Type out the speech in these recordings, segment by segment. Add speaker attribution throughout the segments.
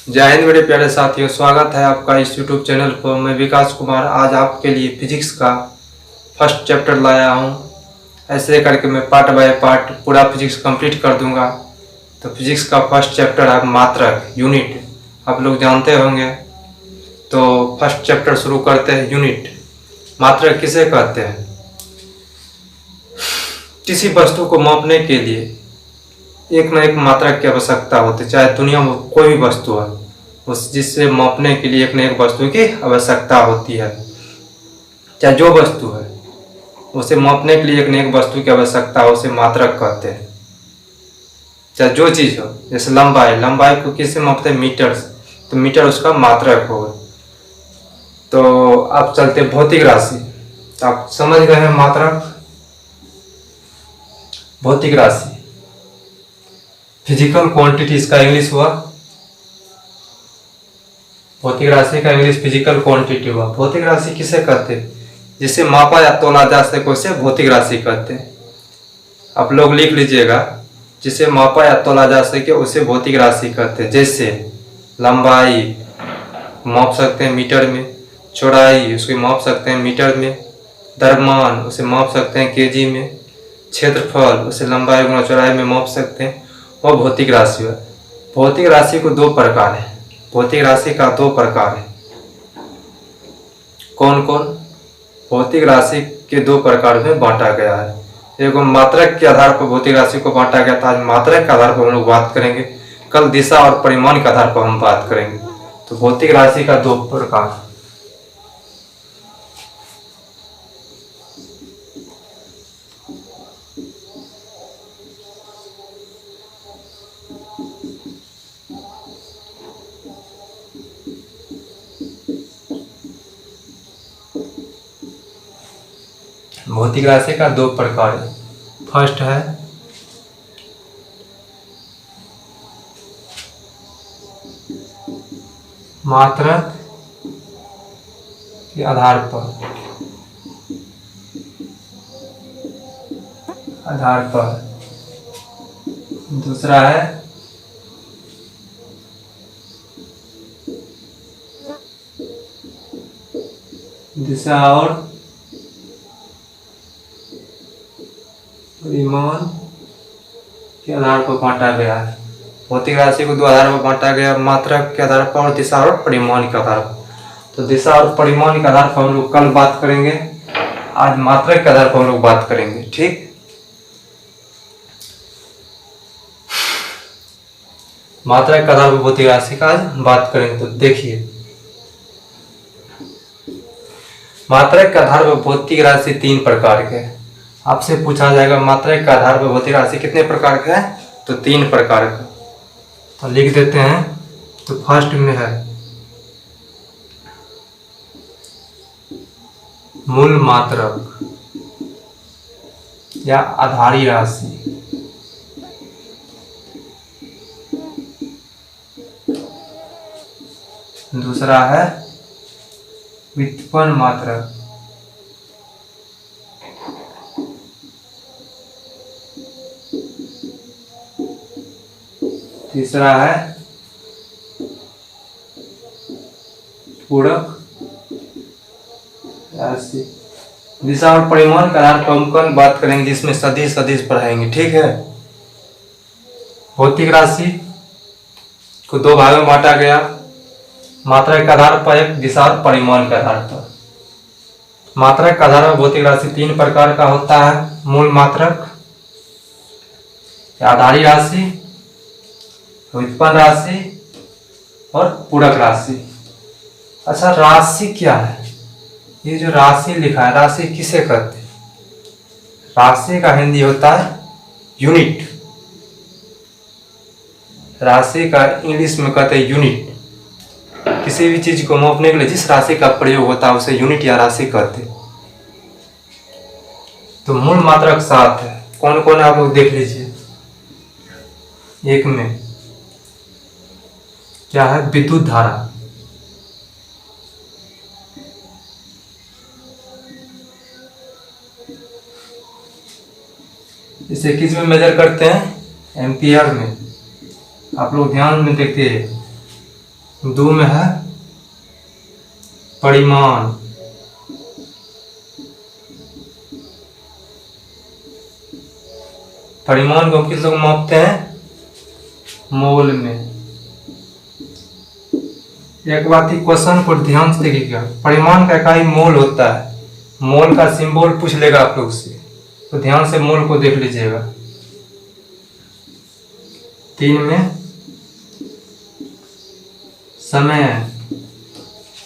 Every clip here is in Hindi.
Speaker 1: जय हिंद मेरे प्यारे साथियों, स्वागत है आपका इस यूट्यूब चैनल पर। मैं विकास कुमार आज आपके लिए फिजिक्स का फर्स्ट चैप्टर लाया हूँ। ऐसे करके मैं पार्ट बाय पार्ट पूरा फिजिक्स कंप्लीट कर दूंगा। तो फिजिक्स का फर्स्ट चैप्टर है मात्रक, यूनिट। आप लोग जानते होंगे। तो फर्स्ट चैप्टर शुरू करते हैं। यूनिट, मात्रक किसे कहते हैं? किसी वस्तु को मापने के लिए एक न एक मात्रक की आवश्यकता होती है। चाहे दुनिया में कोई भी वस्तु है, उस जिससे मापने के लिए एक न एक वस्तु की आवश्यकता होती है। चाहे जो वस्तु है उसे मापने के लिए एक न एक वस्तु की आवश्यकता हो, उसे मात्रक कहते हैं। चाहे जो चीज़ हो, जैसे लंबाई को किससे मापते हैं? मीटर से। तो मीटर उसका मात्रक होगा। तो अब चलते भौतिक राशि। तो आप समझ गए हैं मात्रक, भौतिक राशि, फिजिकल क्वांटिटी इसका इंग्लिश हुआ। भौतिक राशि का इंग्लिश फिजिकल क्वांटिटी हुआ। भौतिक राशि किसे कहते हैं? जिसे मापा या तोला जा सके उसे भौतिक राशि कहते हैं। आप लोग लिख लीजिएगा, जिसे मापा या तोला जा सके उसे भौतिक राशि कहते हैं। जैसे लंबाई माप सकते हैं मीटर में, चौड़ाई उसको माप सकते हैं मीटर में, द्रव्यमान उसे माप सकते हैं केजी में, क्षेत्रफल उसे लंबाई गुणा चौड़ाई में माप सकते हैं। वह भौतिक राशि है। भौतिक राशि को दो प्रकार है। भौतिक राशि का दो प्रकार है। कौन कौन? भौतिक राशि के दो प्रकार में बांटा गया है। एक मात्रक के आधार पर भौतिक राशि को बांटा गया था। आज मात्रक के आधार पर हम लोग बात करेंगे। कल दिशा और परिमाण के आधार पर हम बात करेंगे। तो भौतिक राशि का दो प्रकार। भौतिक राशि का दो प्रकार है। फर्स्ट है मात्रक के आधार पर दूसरा है दिशा और परिमाण के आधार पर बांटा गया है। भौतिक राशि को दो आधार पर बांटा गया, मात्रक के आधार पर और दिशा और परिमाण के आधार पर। तो दिशा और परिमाण के आधार पर हम लोग कल बात करेंगे। आज मात्रक के आधार पर हम लोग बात करेंगे। ठीक, मात्रक के आधार पर भौतिक राशि का आज बात करेंगे। तो देखिए, मात्रक के आधार पर भौतिक राशि तीन प्रकार के हैं। आपसे पूछा जाएगा मात्रक के आधार पर भौतिक राशि कितने प्रकार का है? तो तीन प्रकार का। तो लिख देते हैं। तो फर्स्ट में है मूल मात्रक या आधारी राशि। दूसरा है व्युत्पन्न मात्रक। तीसरा है पूरक राशि। दिशा और परिमाण के आधार पर हम कल बात करेंगे, जिसमें सदिश पढ़ाएंगे। ठीक है। भौतिक राशि को दो भागों में बांटा गया, मात्रक के आधार पर एक, दिशा और परिमाण के आधार पर। मात्रक के आधार पर भौतिक राशि तीन प्रकार का होता है। मूल मात्रक, आधारी राशि, व्युत्पन्न राशि और पूरक राशि। अच्छा, राशि क्या है? ये जो राशि लिखा है, राशि किसे कहते हैं? राशि का हिंदी होता है यूनिट। राशि का इंग्लिश में कहते हैं यूनिट। किसी भी चीज को मापने के लिए जिस राशि का प्रयोग होता है उसे यूनिट या राशि कहते हैं। तो मूल मात्रक 7 है। कौन कौन आप लोग देख लीजिए। एक में क्या है? विद्युत धारा। इसे किस में मेजर करते हैं? एम्पियर में। आप लोग ध्यान में देखिए, दो में है परिमाण, परिमाण को किस लोग मापते हैं? मोल में। एक बात ही क्वेश्चन को ध्यान से देखिएगा, परिमाण का इकाई मोल होता है। मोल का सिंबल पूछ लेगा आप लोग से, तो ध्यान से मोल को देख लीजिएगा। 3 में समय,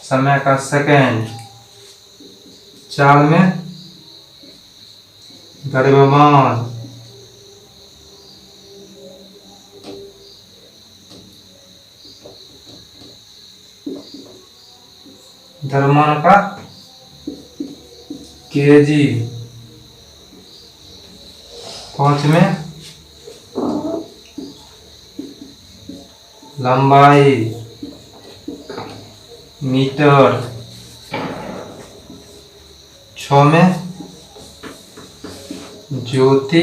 Speaker 1: समय का सेकेंड। 4 में द्रव्यमान, द्रव्यमान का केजी। 5 में लंबाई, मीटर। 6 में ज्योति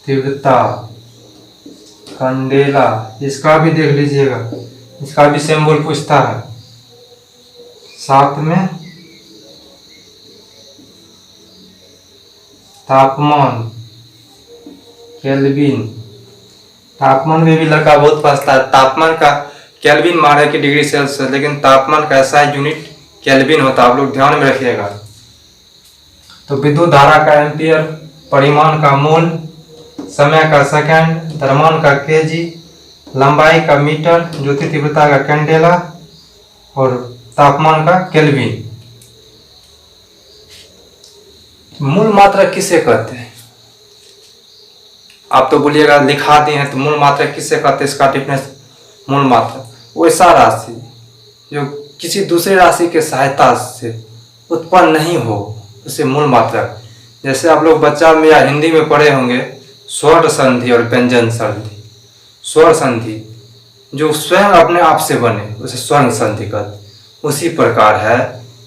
Speaker 1: तीव्रता, कंडेला। इसका भी देख लीजिएगा, इसका भी सिंबल पूछता है। 7 में तापमान, केल्विन। तापमान में भी लड़का बहुत फंसता है। तापमान का केल्विन मारे कि डिग्री सेल्सियस, लेकिन तापमान का ऐसा यूनिट केल्विन होता है, आप लोग ध्यान में रखिएगा। तो विद्युत धारा का एम्पियर, परिमाण का मोल, समय का सेकंड, द्रव्यमान का केजी, लंबाई का मीटर, ज्योति तीव्रता का कैंडेला और तापमान का केल्विन। मूल मात्रा किसे कहते हैं? आप तो बोलिएगा लिखा दिए हैं, तो मूल मात्रा किसे कहते हैं? इसका डिफरेंस, मूल मात्रा वैसा राशि जो किसी दूसरे राशि के सहायता से उत्पन्न नहीं हो, उसे मूल मात्रा। जैसे आप लोग बच्चा में या हिंदी में पढ़े होंगे स्वर संधि और व्यंजन संधि। स्वर संधि जो स्वयं अपने आप से बने उसे स्वर्ण संधि कहते। उसी प्रकार है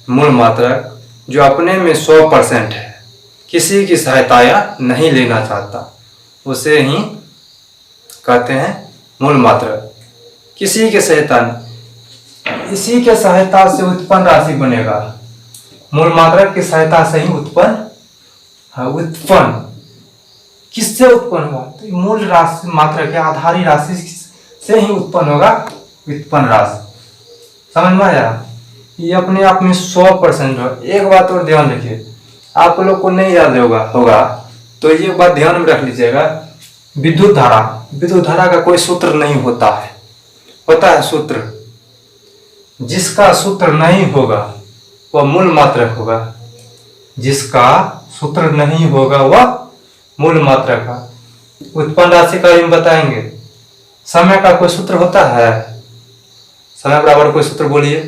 Speaker 1: मूल मात्रक जो अपने में 100% है, किसी की सहायता या नहीं लेना चाहता, उसे ही कहते हैं मूल मात्रक। किसी के सहायता, इसी के सहायता से उत्पन्न राशि बनेगा। मूल मात्रक की सहायता से ही उत्पन्न, उत्पन्न किससे उत्पन्न होगा? तो मूल राशि मात्रा के आधारी राशि से ही उत्पन्न होगा व्युत्पन्न राशि। समझ में आया? ये अपने आप में 100% हो। एक बात और ध्यान रखिए, आप लोग को नहीं याद होगा तो ये बात ध्यान में रख लीजिएगा। विद्युत धारा, विद्युत धारा का कोई सूत्र नहीं होता है। होता है सूत्र, जिसका सूत्र नहीं होगा वह मूल मात्रक होगा। जिसका सूत्र नहीं होगा वह मूल मात्रक का। उत्पन्न राशि का हम बताएंगे। समय का कोई सूत्र होता है? समय बराबर कोई सूत्र बोलिए।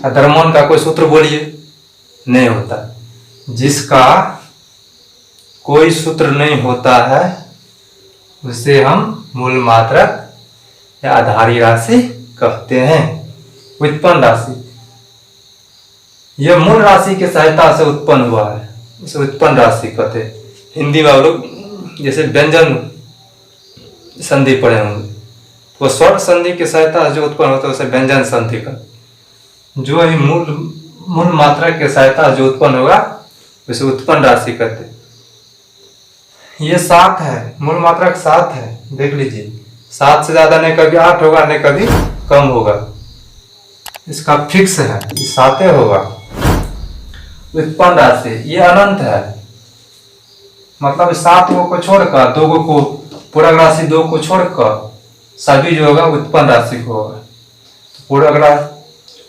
Speaker 1: द्रव्यमान का कोई सूत्र बोलिए, नहीं होता। जिसका कोई सूत्र नहीं होता है उसे हम मूल मात्रक या आधारी राशि कहते हैं। व्युत्पन्न राशि, यह मूल राशि की सहायता से उत्पन्न हुआ है, उसे उत्पन्न राशि कहते हैं। हिंदी में आप लोग जैसे व्यंजन संधि पढ़े होंगे, वो स्वर संधि की सहायता से जो उत्पन्न होता है उसे व्यंजन संधि कहते। जो ही मूल मात्रा की सहायता जो उत्पन्न होगा उसे उत्पन्न राशि कहते। ये 7 है, मूल मात्रक 7 है, देख लीजिए। 7 से ज्यादा नहीं कभी 8 होगा, नहीं कभी कम होगा। इसका फिक्स है, 7 होगा। व्युत्पन्न राशि ये अनंत है, मतलब 7 को छोड़कर 2 को, पूरक राशि 2 को छोड़कर सभी जो होगा व्युत्पन्न राशि होगा। पूरक राशि,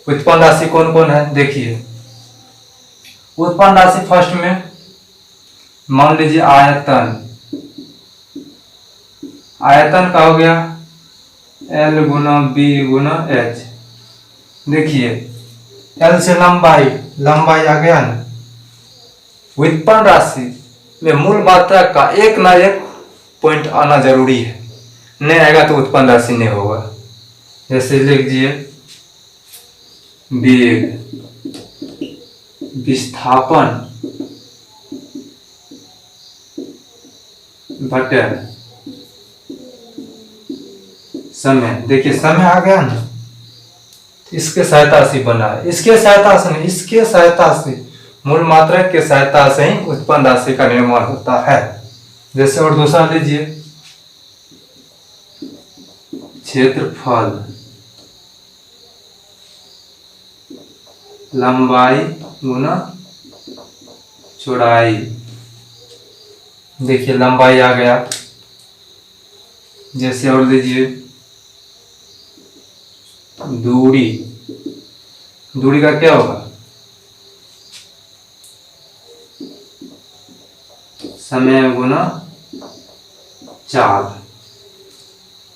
Speaker 1: व्युत्पन्न राशि कौन कौन है देखिए। उत्पन्न राशि फर्स्ट में मान लीजिए आयतन। आयतन का हो गया L गुना B गुना H। देखिए L से लंबाई, लंबाई आ गया ना। व्युत्पन्न राशि में मूल मात्रा का एक ना एक पॉइंट आना जरूरी है, नहीं आएगा तो उत्पन्न राशि नहीं होगा। जैसे लिख दीजिए वेग, विस्थापन बटे समय, देखिए समय आ गया ना, इसके सहायता से बना है, इसके सहायता से नहीं, इसके सहायता से, मूल मात्रक के सहायता से ही उत्पन्न राशि का निर्माण होता है। जैसे और दूसरा लीजिए, क्षेत्रफल लंबाई गुना चौड़ाई। देखिए लंबाई आ गया। जैसे और लीजिए दूरी, दूरी का क्या होगा, समय गुना चाल,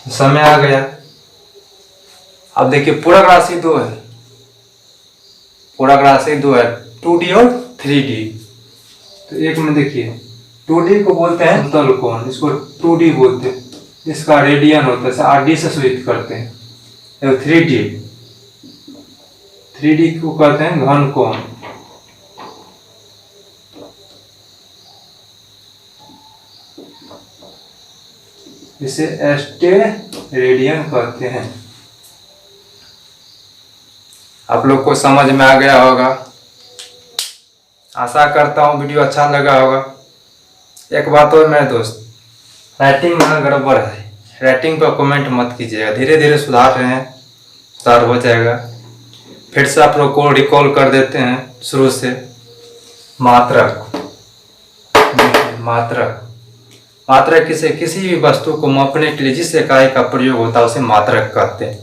Speaker 1: तो समय आ गया। अब देखिए पूरक राशि दो है, पूरक राशि दो है, 2D और 3D। तो एक में देखिए 2D को बोलते हैं समतल कोण, इसको 2D बोलते हैं, इसका रेडियन होता है, RD से सूचित करते हैं। 3D, 3D को कहते हैं घन कोण। इसे एस्टेरेडियन कहते हैं। आप लोग को समझ में आ गया होगा, आशा करता हूँ वीडियो अच्छा लगा होगा। एक बात और मेरे दोस्त, राइटिंग में गड़बड़ है, राइटिंग पर कमेंट मत कीजिएगा, धीरे धीरे सुधार रहे हैं, सुधार हो जाएगा। फिर से आप लोग को रिकॉल कर देते हैं शुरू से। मात्रक, मात्रक, मात्रक किसी भी वस्तु को मापने के लिए जिस इकाई का प्रयोग होता है उसे मात्रक कहते हैं।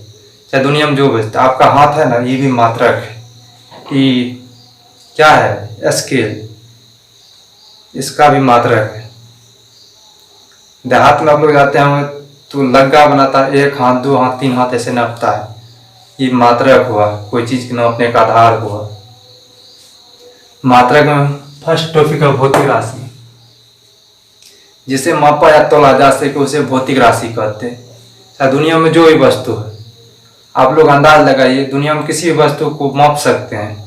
Speaker 1: चाहे दुनिया में जो बचता, आपका हाथ है ना, ये भी मात्रक है। ये क्या है, स्केल, इसका भी मात्रक है। देहात में आप लोग जाते हैं तो लग्गा बनाता है, 1 हाथ 2 हाथ 3 हाथ ऐसे नापता है, ये मात्रक हुआ, कोई चीज के नापने का आधार हुआ। मात्रक में फर्स्ट टॉपिक है भौतिक राशि, जिसे मापा या तोला जा सके उसे भौतिक राशि कहते हैं। चाहे दुनिया में जो भी वस्तु है, आप लोग अंदाज लगाइए, दुनिया में किसी भी वस्तु को माप सकते हैं।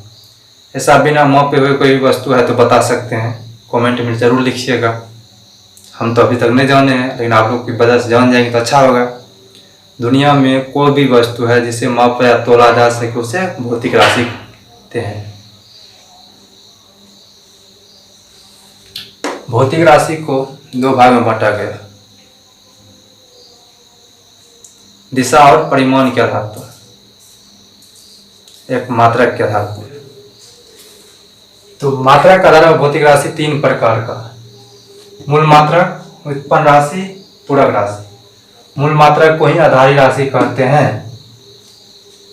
Speaker 1: ऐसा बिना मापे हुए कोई भी वस्तु है तो बता सकते हैं, कमेंट में जरूर लिखिएगा। हम तो अभी तक नहीं जाने हैं, लेकिन आप लोग की वजह से जान जाएंगे तो अच्छा होगा। दुनिया में कोई भी वस्तु है जिसे मापा या तोला जा सके उसे भौतिक राशि कहते हैं। भौतिक राशि को 2 भाग में बांटा गया, दिशा और परिमाण के आधार पर, एक मात्रक के आधार पर। तो मात्रक का आधार पर भौतिक राशि 3 प्रकार का, मूल मात्रक, उत्पन्न राशि, पूरक राशि। मूल मात्रक को ही आधारी राशि कहते हैं।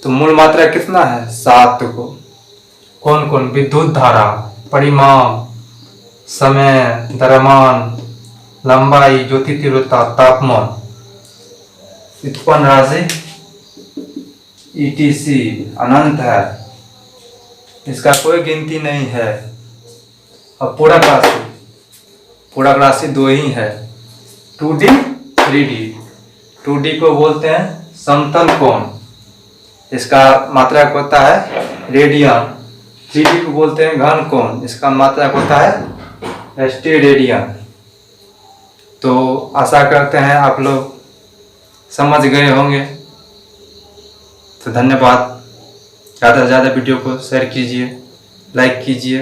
Speaker 1: तो मूल मात्रक कितना है, 7 को। कौन कौन, विद्युत धारा, परिमाण, समय, द्रव्यमान, लंबाई, ज्योति तीव्रता, तापमान। उत्पन्न राशि ETC अनंत है, इसका कोई गिनती नहीं है। और पूरक राशि, पूरक राशि 2 ही है, 2D 3D। 2D को बोलते हैं समतल कोण, इसका मात्रक होता है रेडियन। 3D को बोलते हैं घन कोण, इसका मात्रक होता है एस्टेरेडियन। तो आशा करते हैं आप लोग समझ गए होंगे। तो धन्यवाद। ज़्यादा से ज़्यादा वीडियो को शेयर कीजिए, लाइक कीजिए।